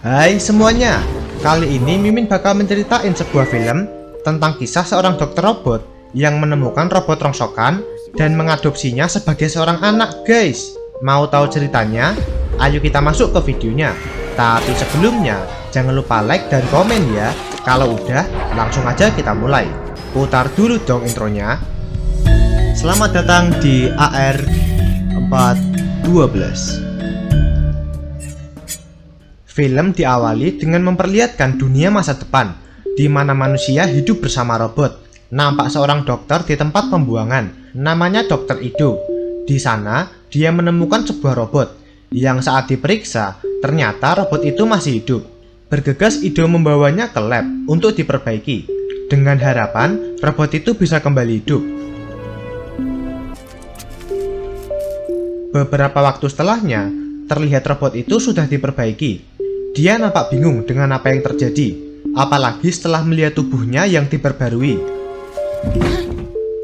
Hai semuanya, kali ini Mimin bakal menceritain sebuah film tentang kisah seorang dokter robot yang menemukan robot rongsokan dan mengadopsinya sebagai seorang anak guys. Mau tahu ceritanya? Ayo kita masuk ke videonya. Tapi sebelumnya, jangan lupa like dan komen ya. Kalau udah, langsung aja kita mulai. Putar dulu dong intronya. Selamat datang di AR 412. Film diawali dengan memperlihatkan dunia masa depan, di mana manusia hidup bersama robot. Nampak seorang dokter di tempat pembuangan, namanya Dr. Ido. Di sana, dia menemukan sebuah robot, yang saat diperiksa, ternyata robot itu masih hidup. Bergegas Ido membawanya ke lab untuk diperbaiki, dengan harapan robot itu bisa kembali hidup. Beberapa waktu setelahnya, terlihat robot itu sudah diperbaiki. Dia nampak bingung dengan apa yang terjadi, apalagi setelah melihat tubuhnya yang diperbarui.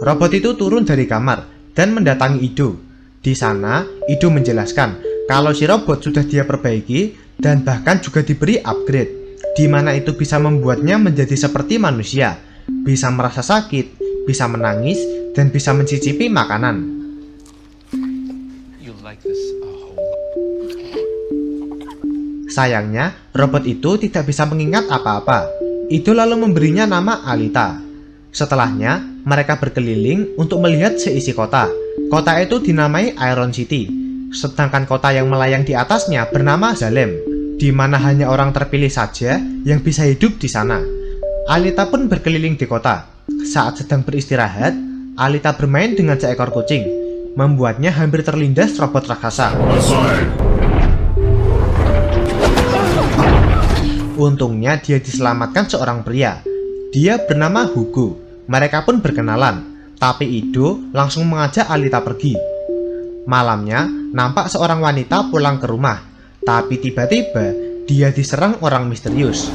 Robot itu turun dari kamar dan mendatangi Ido. Di sana, Ido menjelaskan kalau si robot sudah dia perbaiki dan bahkan juga diberi upgrade, di mana itu bisa membuatnya menjadi seperti manusia, bisa merasa sakit, bisa menangis, dan bisa mencicipi makanan. Sayangnya, robot itu tidak bisa mengingat apa-apa. Ido lalu memberinya nama Alita. Setelahnya, mereka berkeliling untuk melihat seisi kota. Kota itu dinamai Iron City, sedangkan kota yang melayang di atasnya bernama Zalem, di mana hanya orang terpilih saja yang bisa hidup di sana. Alita pun berkeliling di kota. Saat sedang beristirahat, Alita bermain dengan seekor kucing, membuatnya hampir terlindas robot raksasa. Untungnya dia diselamatkan seorang pria. Dia bernama Hugo. Mereka pun berkenalan, tapi Ido langsung mengajak Alita pergi. Malamnya, nampak seorang wanita pulang ke rumah, tapi tiba-tiba dia diserang orang misterius.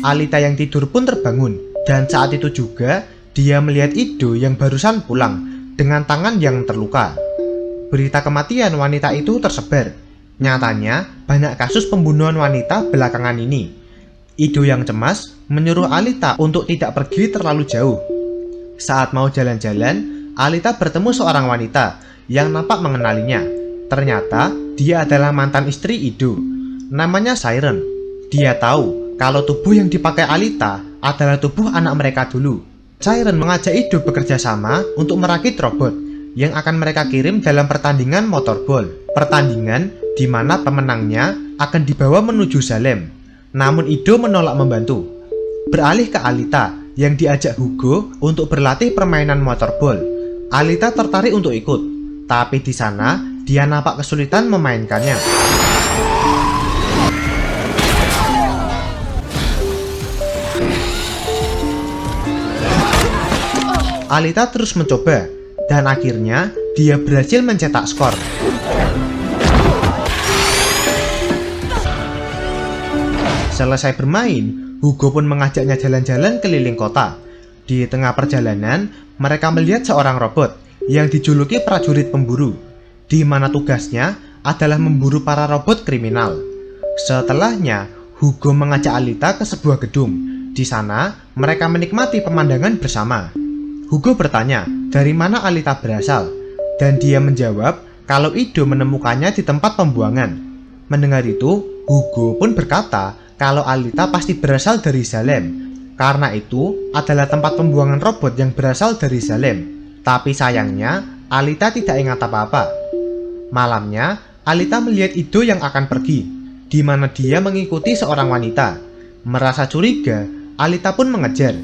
Alita yang tidur pun terbangun, dan saat itu juga dia melihat Ido yang barusan pulang dengan tangan yang terluka. Berita kematian wanita itu tersebar. Nyatanya, banyak kasus pembunuhan wanita belakangan ini. Ido yang cemas menyuruh Alita untuk tidak pergi terlalu jauh. Saat mau jalan-jalan, Alita bertemu seorang wanita yang nampak mengenalinya. Ternyata, dia adalah mantan istri Ido. Namanya Siren. Dia tahu kalau tubuh yang dipakai Alita adalah tubuh anak mereka dulu. Siren mengajak Ido bekerja sama untuk merakit robot yang akan mereka kirim dalam pertandingan motorball. Pertandingan di mana pemenangnya akan dibawa menuju Zalem. Namun Ido menolak membantu. Beralih ke Alita yang diajak Hugo untuk berlatih permainan motorball. Alita tertarik untuk ikut, tapi di sana dia nampak kesulitan memainkannya. Alita terus mencoba, dan akhirnya dia berhasil mencetak skor. Selesai bermain, Hugo pun mengajaknya jalan-jalan keliling kota. Di tengah perjalanan, mereka melihat seorang robot yang dijuluki prajurit pemburu, di mana tugasnya adalah memburu para robot kriminal. Setelahnya, Hugo mengajak Alita ke sebuah gedung. Di sana, mereka menikmati pemandangan bersama. Hugo bertanya, dari mana Alita berasal? Dan dia menjawab kalau Ido menemukannya di tempat pembuangan. Mendengar itu, Hugo pun berkata kalau Alita pasti berasal dari Zalem, karena itu adalah tempat pembuangan robot yang berasal dari Zalem. Tapi sayangnya, Alita tidak ingat apa-apa. Malamnya, Alita melihat Ido yang akan pergi, di mana dia mengikuti seorang wanita. Merasa curiga, Alita pun mengejar.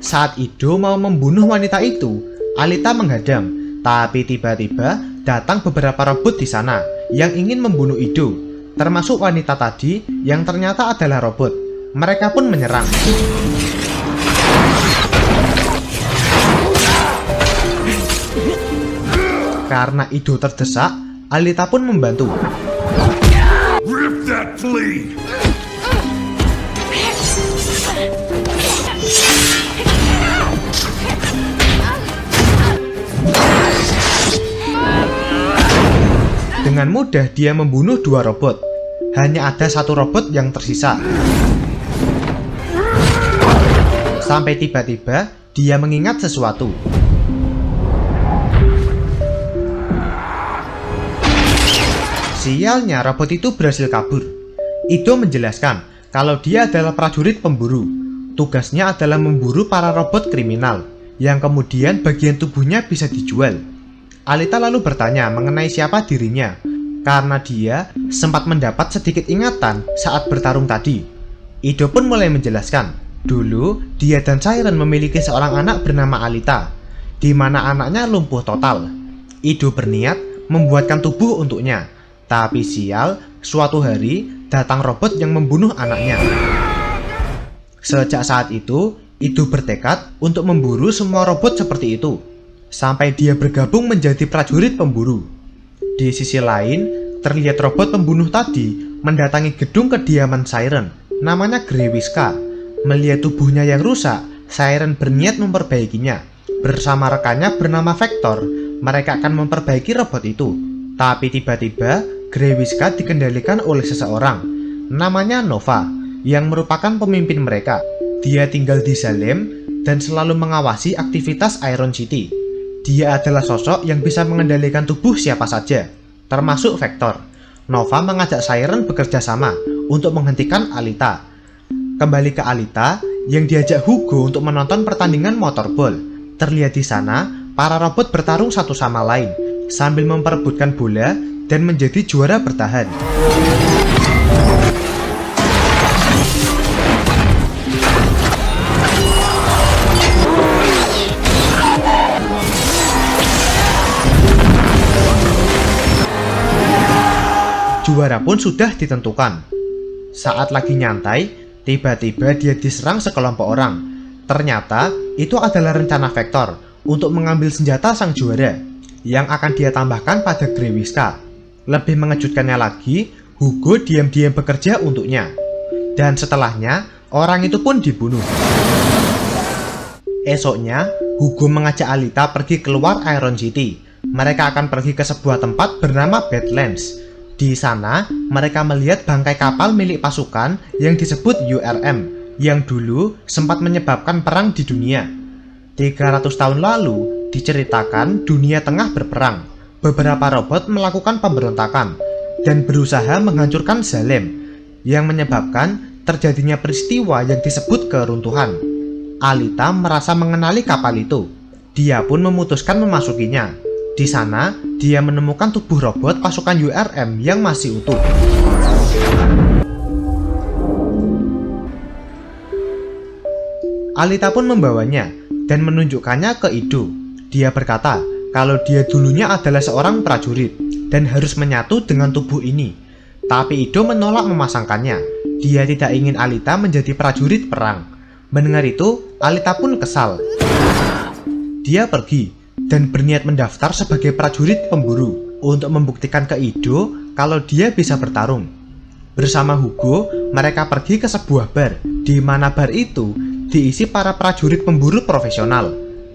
Saat Ido mau membunuh wanita itu, Alita menghadang, tapi tiba-tiba datang beberapa robot di sana yang ingin membunuh Ido, termasuk wanita tadi yang ternyata adalah robot. Mereka pun menyerang. Karena Ido terdesak, Alita pun membantu. Rip that blade. Dengan mudah dia membunuh 2 robot. Hanya ada 1 robot yang tersisa. Sampai tiba-tiba dia mengingat sesuatu. Sialnya, robot itu berhasil kabur. Ido menjelaskan kalau dia adalah prajurit pemburu. Tugasnya adalah memburu para robot kriminal yang kemudian bagian tubuhnya bisa dijual. Alita lalu bertanya mengenai siapa dirinya, karena dia sempat mendapat sedikit ingatan saat bertarung tadi. Ido pun mulai menjelaskan, dulu dia dan Siren memiliki seorang anak bernama Alita, di mana anaknya lumpuh total. Ido berniat membuatkan tubuh untuknya, tapi sial, suatu hari datang robot yang membunuh anaknya. Sejak saat itu, Ido bertekad untuk memburu semua robot seperti itu, sampai dia bergabung menjadi prajurit pemburu. Di sisi lain, terlihat robot pembunuh tadi mendatangi gedung kediaman Siren, namanya Grewiska. Melihat tubuhnya yang rusak, Siren berniat memperbaikinya. Bersama rekannya bernama Vector, mereka akan memperbaiki robot itu. Tapi tiba-tiba, Grewiska dikendalikan oleh seseorang, namanya Nova, yang merupakan pemimpin mereka. Dia tinggal di Salem dan selalu mengawasi aktivitas Iron City. Dia adalah sosok yang bisa mengendalikan tubuh siapa saja, termasuk Vector. Nova mengajak Siren bekerja sama untuk menghentikan Alita. Kembali ke Alita, yang diajak Hugo untuk menonton pertandingan motorball. Terlihat di sana, para robot bertarung satu sama lain, sambil memperebutkan bola dan menjadi juara bertahan. Juara pun sudah ditentukan. Saat lagi nyantai, tiba-tiba dia diserang sekelompok orang. Ternyata itu adalah rencana Vector untuk mengambil senjata sang juara yang akan dia tambahkan pada Grewiska. Lebih mengejutkannya lagi, Hugo diam-diam bekerja untuknya. Dan setelahnya, orang itu pun dibunuh. Esoknya, Hugo mengajak Alita pergi keluar Iron City. Mereka akan pergi ke sebuah tempat bernama Badlands. Di sana, mereka melihat bangkai kapal milik pasukan yang disebut URM, yang dulu sempat menyebabkan perang di dunia. 300 tahun lalu, diceritakan dunia tengah berperang. Beberapa robot melakukan pemberontakan dan berusaha menghancurkan Salem, yang menyebabkan terjadinya peristiwa yang disebut keruntuhan. Alita merasa mengenali kapal itu. Dia pun memutuskan memasukinya. Di sana, dia menemukan tubuh robot pasukan URM yang masih utuh. Alita pun membawanya dan menunjukkannya ke Ido. Dia berkata kalau dia dulunya adalah seorang prajurit dan harus menyatu dengan tubuh ini. Tapi Ido menolak memasangkannya. Dia tidak ingin Alita menjadi prajurit perang. Mendengar itu, Alita pun kesal. Dia pergi dan berniat mendaftar sebagai prajurit pemburu untuk membuktikan ke Ido kalau dia bisa bertarung. Bersama Hugo, mereka pergi ke sebuah bar, di mana bar itu diisi para prajurit pemburu profesional.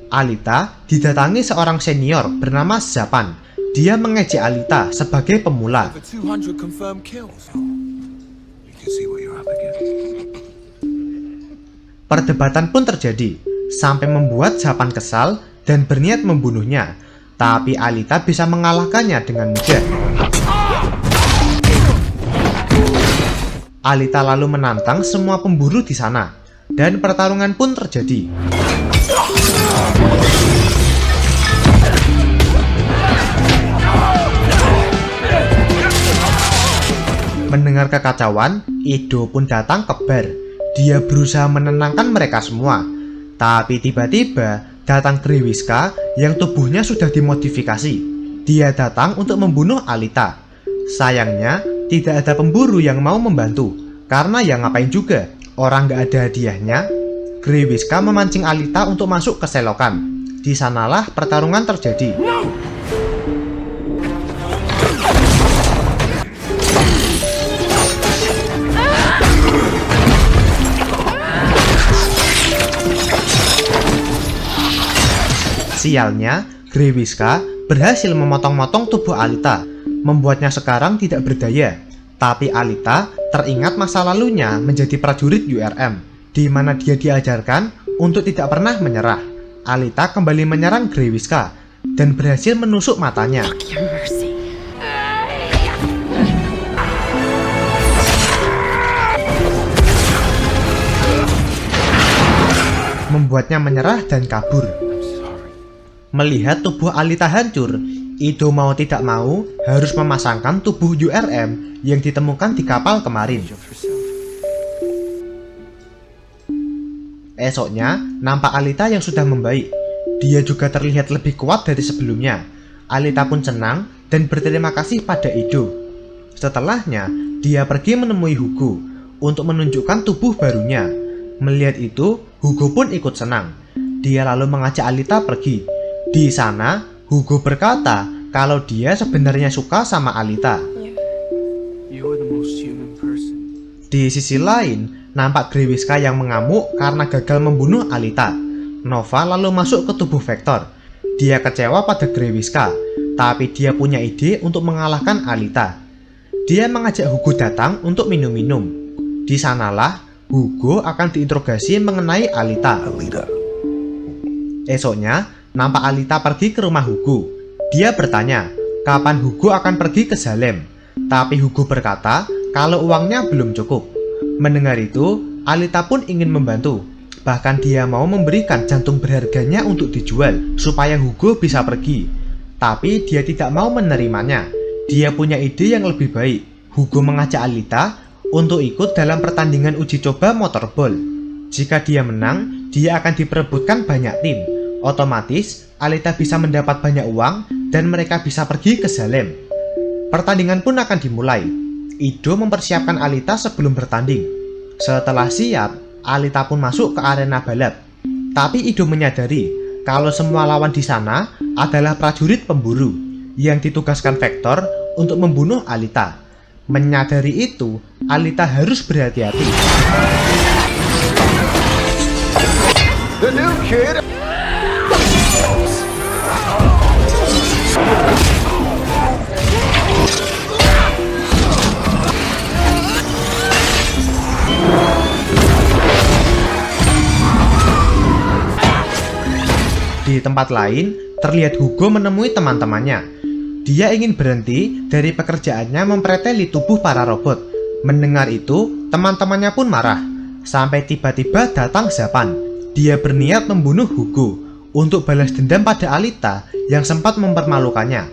Alita didatangi seorang senior bernama Zapan. Dia mengejek Alita sebagai pemula. Perdebatan pun terjadi, sampai membuat Zapan kesal dan berniat membunuhnya, tapi Alita bisa mengalahkannya dengan mudah. Alita lalu menantang semua pemburu di sana, dan pertarungan pun terjadi. Mendengar kekacauan, Ido pun datang ke bar. Dia berusaha menenangkan mereka semua, tapi tiba-tiba datang Grewiska yang tubuhnya sudah dimodifikasi. Dia datang untuk membunuh Alita. Sayangnya, tidak ada pemburu yang mau membantu, karena ya ngapain juga, orang gak ada hadiahnya. Grewiska memancing Alita untuk masuk ke selokan. Di sanalah pertarungan terjadi. Sialnya, Grewiska berhasil memotong-motong tubuh Alita. membuatnya sekarang tidak berdaya. Tapi Alita teringat masa lalunya menjadi prajurit URM, di mana dia diajarkan untuk tidak pernah menyerah. Alita kembali menyerang Grewiska dan berhasil menusuk matanya. Membuatnya menyerah dan kabur. Melihat tubuh Alita hancur, Ido mau tidak mau harus memasangkan tubuh URM yang ditemukan di kapal kemarin. Esoknya, nampak Alita yang sudah membaik. Dia juga terlihat lebih kuat dari sebelumnya. Alita pun senang dan berterima kasih pada Ido. Setelahnya, dia pergi menemui Hugo untuk menunjukkan tubuh barunya. Melihat itu, Hugo pun ikut senang. Dia lalu mengajak Alita pergi. Di sana, Hugo berkata kalau dia sebenarnya suka sama Alita. Di sisi lain, nampak Grewiska yang mengamuk karena gagal membunuh Alita. Nova lalu masuk ke tubuh Vector. Dia kecewa pada Grewiska, tapi dia punya ide untuk mengalahkan Alita. Dia mengajak Hugo datang untuk minum-minum. Di sanalah Hugo akan diinterogasi mengenai Alita. Esoknya, nampak Alita pergi ke rumah Hugo. Dia bertanya, kapan Hugo akan pergi ke Salem. Tapi Hugo berkata kalau uangnya belum cukup. Mendengar itu, Alita pun ingin membantu. Bahkan dia mau memberikan jantung berharganya untuk dijual, supaya Hugo bisa pergi. Tapi dia tidak mau menerimanya. Dia punya ide yang lebih baik. Hugo mengajak Alita untuk ikut dalam pertandingan uji coba motorball. Jika dia menang, dia akan diperebutkan banyak tim. Otomatis, Alita bisa mendapat banyak uang dan mereka bisa pergi ke Salem. Pertandingan pun akan dimulai. Ido mempersiapkan Alita sebelum bertanding. Setelah siap, Alita pun masuk ke arena balap. Tapi Ido menyadari kalau semua lawan di sana adalah prajurit pemburu yang ditugaskan Vector untuk membunuh Alita. Menyadari itu, Alita harus berhati-hati. The new kid. Di tempat lain, terlihat Hugo menemui teman-temannya. Dia ingin berhenti dari pekerjaannya mempreteli tubuh para robot. Mendengar itu, teman-temannya pun marah. Sampai tiba-tiba datang Zapan. Dia berniat membunuh Hugo untuk balas dendam pada Alita yang sempat mempermalukannya.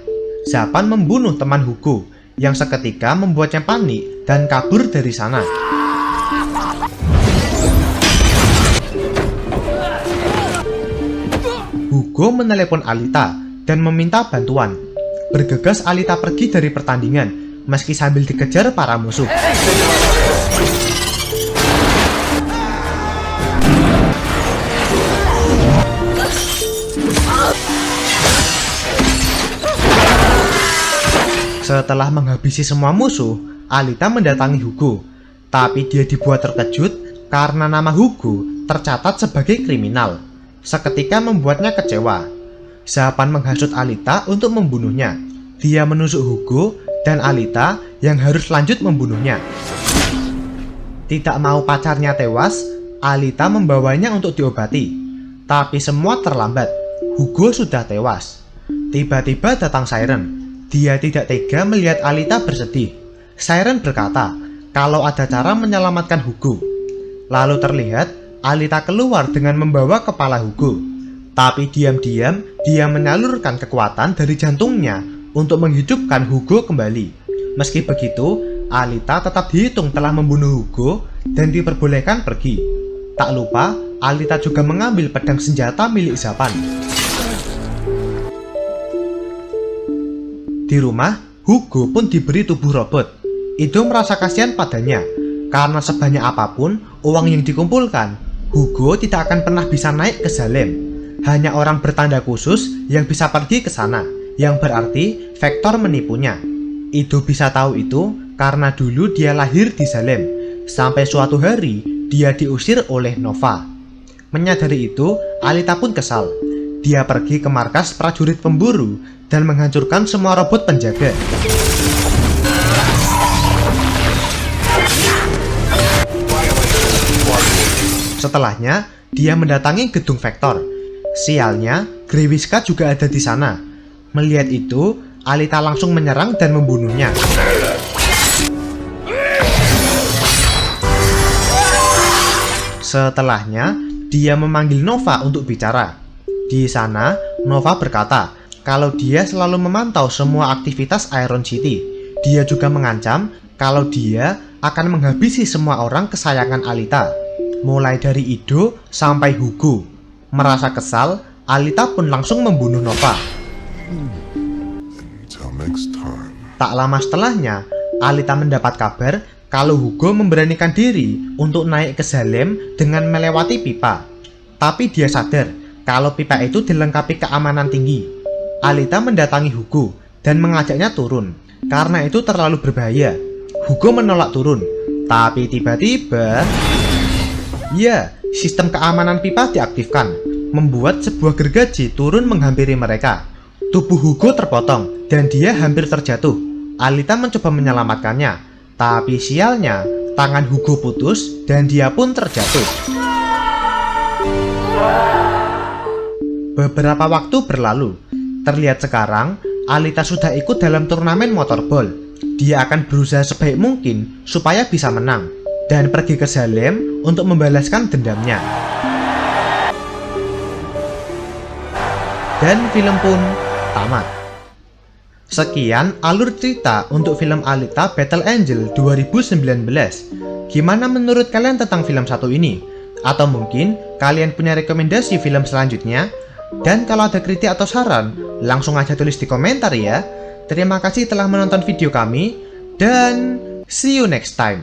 Zapan membunuh teman Hugo yang seketika membuatnya panik dan kabur dari sana. Hugo menelepon Alita dan meminta bantuan. Bergegas Alita pergi dari pertandingan meski sambil dikejar para musuh. Setelah menghabisi semua musuh, Alita mendatangi Hugo. Tapi dia dibuat terkejut karena nama Hugo tercatat sebagai kriminal. Seketika membuatnya kecewa. Zapan menghasut Alita untuk membunuhnya. Dia menusuk Hugo dan Alita yang harus lanjut membunuhnya. Tidak mau pacarnya tewas, Alita membawanya untuk diobati. Tapi semua terlambat. Hugo sudah tewas. Tiba-tiba datang Siren. Dia tidak tega melihat Alita bersedih. Siren berkata kalau ada cara menyelamatkan Hugo. Lalu terlihat Alita keluar dengan membawa kepala Hugo. Tapi diam-diam dia menyalurkan kekuatan dari jantungnya untuk menghidupkan Hugo kembali. Meski begitu, Alita tetap dihitung telah membunuh Hugo dan diperbolehkan pergi. Tak lupa, Alita juga mengambil pedang senjata milik Zapan. Di rumah, Hugo pun diberi tubuh robot. Ido merasa kasihan padanya, karena sebanyak apapun uang yang dikumpulkan, Hugo tidak akan pernah bisa naik ke Salem. Hanya orang bertanda khusus yang bisa pergi ke sana, yang berarti Vector menipunya. Ido bisa tahu itu karena dulu dia lahir di Salem. Sampai suatu hari, dia diusir oleh Nova. Menyadari itu, Alita pun kesal. Dia pergi ke markas prajurit pemburu dan menghancurkan semua robot penjaga. Setelahnya, dia mendatangi gedung Vector. Sialnya, Grewiska juga ada di sana. Melihat itu, Alita langsung menyerang dan membunuhnya. Setelahnya, dia memanggil Nova untuk bicara. Di sana, Nova berkata kalau dia selalu memantau semua aktivitas Iron City. Dia juga mengancam kalau dia akan menghabisi semua orang kesayangan Alita, mulai dari Ido sampai Hugo. Merasa kesal, Alita pun langsung membunuh Nova. Tak lama setelahnya, Alita mendapat kabar kalau Hugo memberanikan diri untuk naik ke Salem dengan melewati pipa. Tapi dia sadar kalau pipa itu dilengkapi keamanan tinggi. Alita mendatangi Hugo dan mengajaknya turun, karena itu terlalu berbahaya. Hugo menolak turun, tapi tiba-tiba, ya, sistem keamanan pipa diaktifkan, membuat sebuah gergaji turun menghampiri mereka. Tubuh Hugo terpotong dan dia hampir terjatuh. Alita mencoba menyelamatkannya, tapi sialnya, tangan Hugo putus dan dia pun terjatuh. Beberapa waktu berlalu. Terlihat sekarang, Alita sudah ikut dalam turnamen motorball. Dia akan berusaha sebaik mungkin supaya bisa menang dan pergi ke Salem untuk membalaskan dendamnya. Dan film pun tamat. Sekian alur cerita untuk film Alita Battle Angel 2019. Gimana menurut kalian tentang film satu ini? Atau mungkin kalian punya rekomendasi film selanjutnya? Dan kalau ada kritik atau saran, langsung aja tulis di komentar ya. Terima kasih telah menonton video kami, dan see you next time.